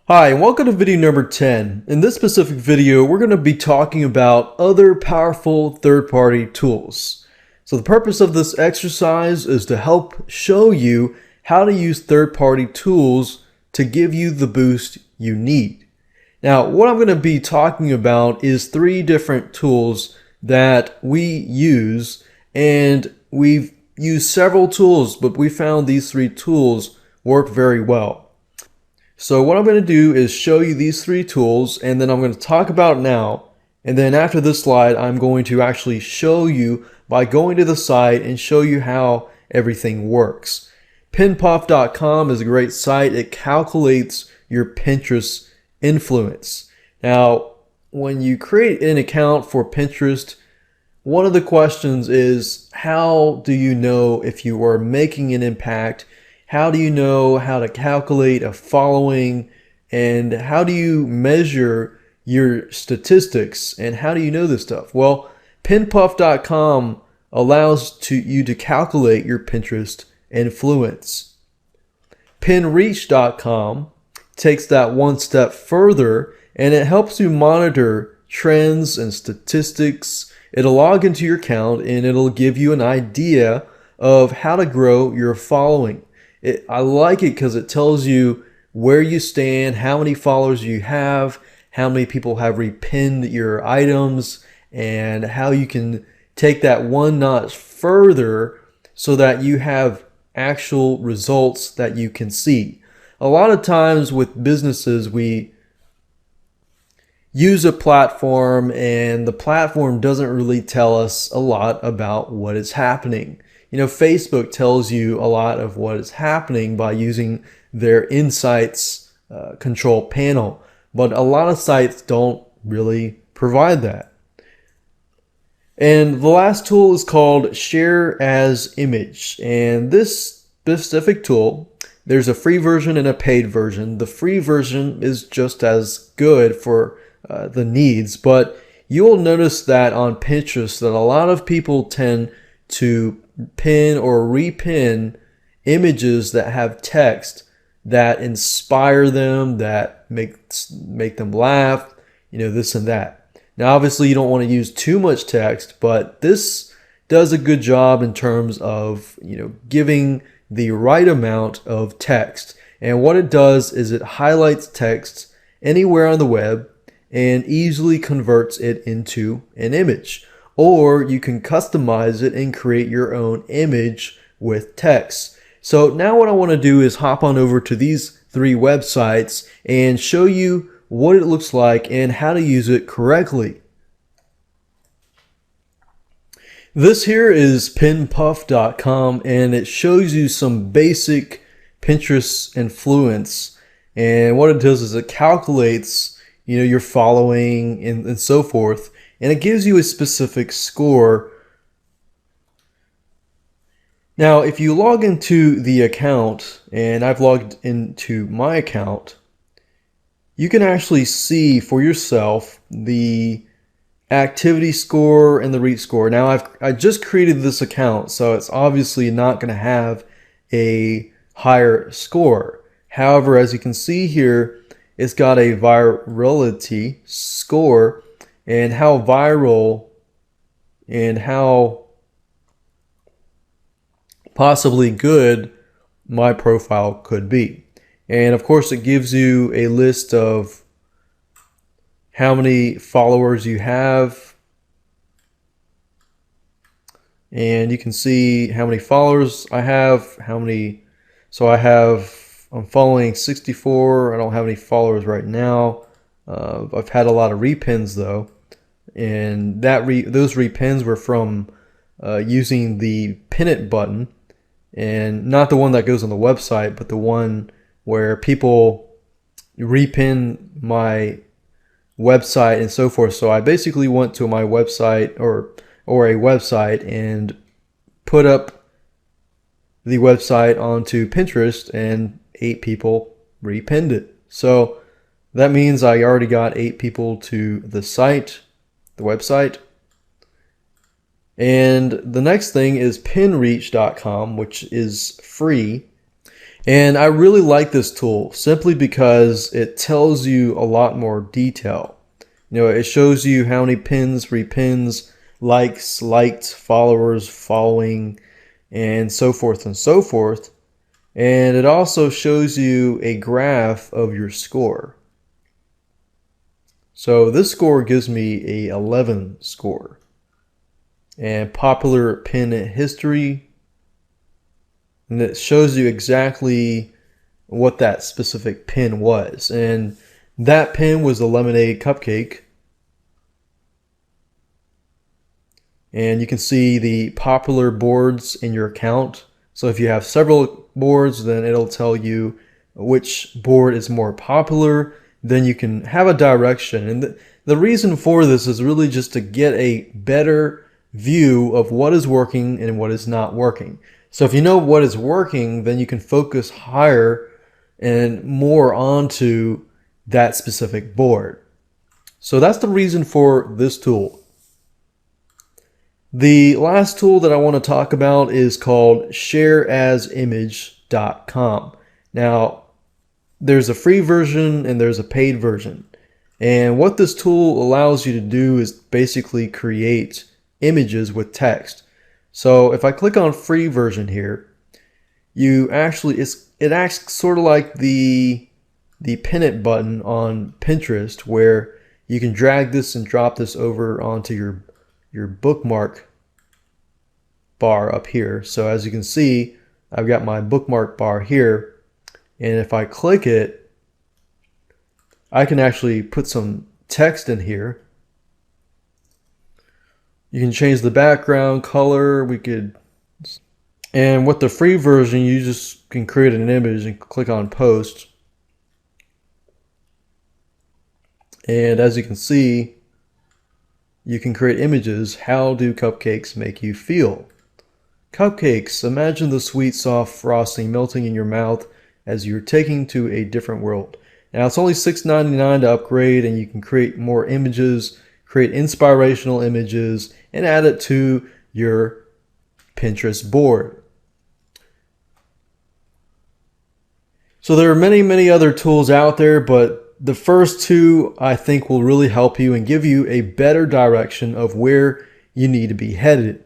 Hi, and welcome to video number 10. In this specific video, we're going to be talking about other powerful third-party tools. So the purpose of this exercise is to help show you how to use third-party tools to give you the boost you need. Now, what I'm going to be talking about is three different tools that we use, and we've used several tools, but we found these three tools work very well. So what I'm going to do is show you these three tools, and then I'm going to talk about it now. And then after this slide, I'm going to actually show you by going to the site and show you how everything works. Pinpuff.com is a great site. It calculates your Pinterest influence. Now, when you create an account for Pinterest, one of the questions is, how do you know if you are making an impact? How do you know how to calculate a following, and how do you measure your statistics, and how do you know this stuff? Well, Pinpuff.com allows you to calculate your Pinterest influence. Pinreach.com takes that one step further, and it helps you monitor trends and statistics. It'll log into your account and it'll give you an idea of how to grow your following. I like it because it tells you where you stand, how many followers you have, how many people have repinned your items, and how you can take that one notch further so that you have actual results that you can see. A lot of times with businesses, we use a platform and the platform doesn't really tell us a lot about what is happening. You know, Facebook tells you a lot of what is happening by using their insights control panel, but a lot of sites don't really provide that. And the last tool is called Share as Image. And this specific tool, there's a free version and a paid version. The free version is just as good for the needs, but you'll notice that on Pinterest that a lot of people tend to pin or repin images that have text that inspire them, that make them laugh, this and that. Now, obviously, you don't want to use too much text, but this does a good job in terms of, giving the right amount of text. And what it does is it highlights text anywhere on the web and easily converts it into an image. Or you can customize it and create your own image with text. So now what I want to do is hop on over to these three websites and show you what it looks like and how to use it correctly. This here is pinpuff.com, and it shows you some basic Pinterest influence. And what it does is it calculates, your following and so forth. And it gives you a specific score. Now, if you log into the account, and I've logged into my account, you can actually see for yourself the activity score and the reach score. Now, I just created this account, so it's obviously not going to have a higher score. However, as you can see here, it's got a virality score, and how viral and how possibly good my profile could be. And of course, it gives you a list of how many followers you have, and you can see how many followers I have, I'm following 64. I don't have any followers right now. I've had a lot of repins though, and those repins were from using the pin it button, and not the one that goes on the website, but the one where people repin my website and so forth. So I basically went to my website or a website and put up the website onto Pinterest, and 8 people repinned it. So that means I already got 8 people to the website. And the next thing is pinreach.com, which is free. And I really like this tool simply because it tells you a lot more detail. It shows you how many pins, repins, likes, liked, followers, following, and so forth and so forth. And it also shows you a graph of your score. So this score gives me a 11 score. And popular pin history, and it shows you exactly what that specific pin was. And that pin was the lemonade cupcake. And you can see the popular boards in your account. So if you have several boards, then it'll tell you which board is more popular. Then you can have a direction. And the reason for this is really just to get a better view of what is working and what is not working. So if you know what is working, then you can focus higher and more onto that specific board. So that's the reason for this tool. The last tool that I want to talk about is called shareasimage.com. Now, there's a free version and there's a paid version. And what this tool allows you to do is basically create images with text. So if I click on free version here, it acts sort of like the pin it button on Pinterest, where you can drag this and drop this over onto your bookmark bar up here. So as you can see, I've got my bookmark bar here, and if I click it, I can actually put some text in here. You can change the background color. And with the free version, you just can create an image and click on post. And as you can see, you can create images. How do cupcakes make you feel? Cupcakes, imagine the sweet, soft frosting melting in your mouth as you're taking to a different world. Now it's only $6.99 to upgrade, and you can create more images, create inspirational images, and add it to your Pinterest board. So there are many, many other tools out there, but the first two I think will really help you and give you a better direction of where you need to be headed.